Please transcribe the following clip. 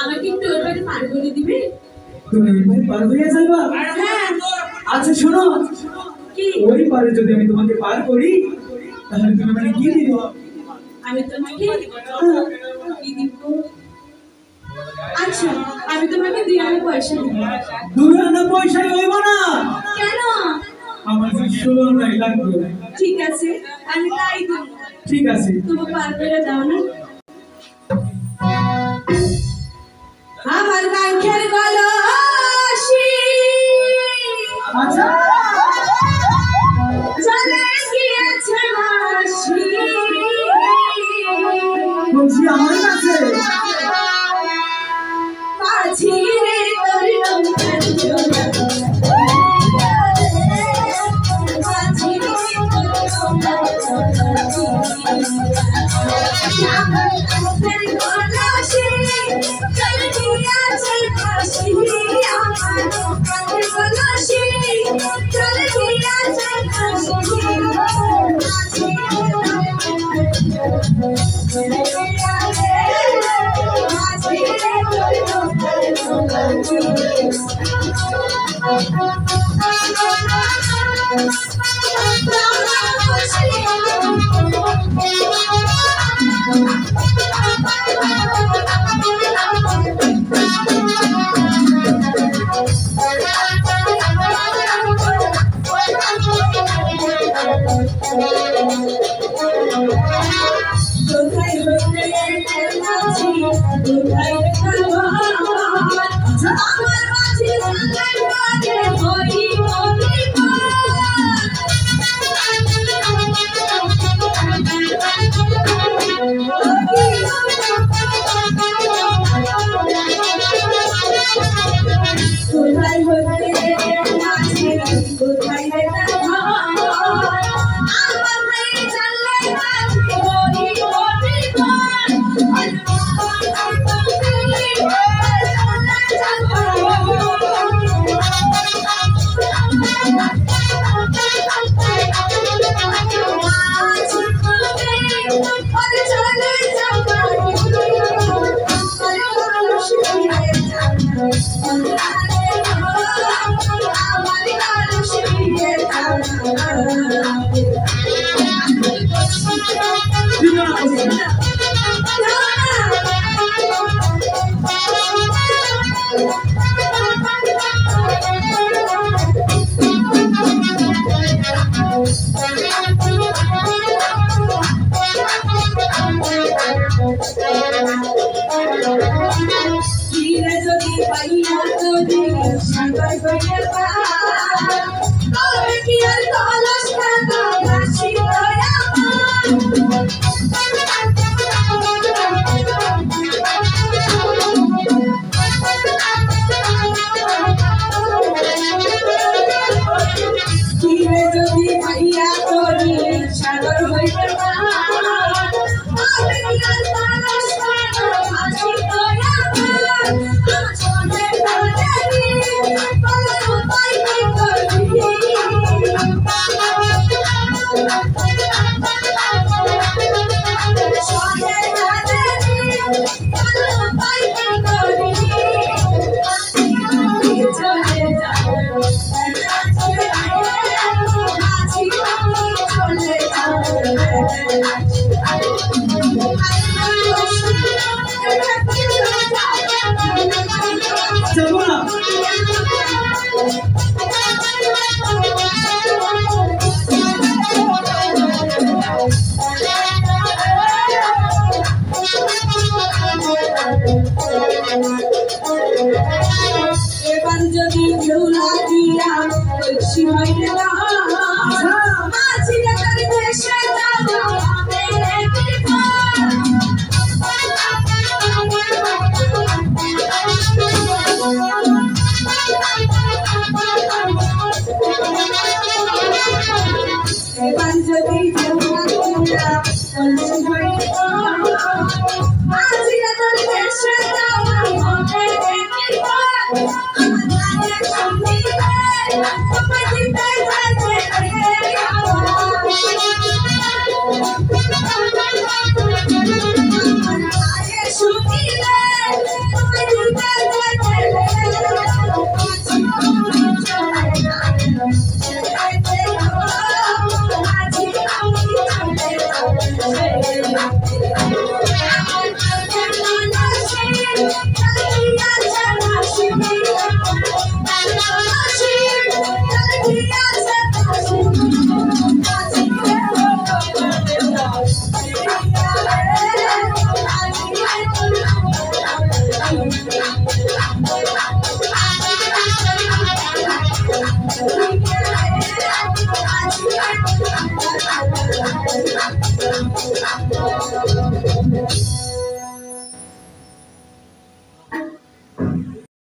আমাকে একটু ওর বাড়ি পার করে দিবে? তুমি ওই পারে পার হয়ে যাইবা? হ্যাঁ। আচ্ছা শোনো, কি? ওই পারে যদি আমি তোমাকে পার করি তাহলে তুমি আমাকে কি দিবে? আমি তোমাকে কি দিব? আচ্ছা, আমি তোমাকে 2 আনা পয়সা দিব। 2 আনা পয়সা হইব না? কেন? আমার যে 16 আনাই লাগবে। ঠিক আছে, আমি তাই দিব। ঠিক আছে, তুমি পার করে দাও না। আমার কাঙ্ক্ষের গলসি আচ্ছা চলে গিয়েছে মাসি, বলছি আমার কাছে মাঝি রে তোর লঙ্কার জোড়া, মাঝি রে তোর লঙ্কার জোড়া, আমার কাঙ্ক্ষের গলসি চলে গিয়েছে মাসি, আমার কাঙ্ক্ষের গলসি চলে গিয়েছে মাসি,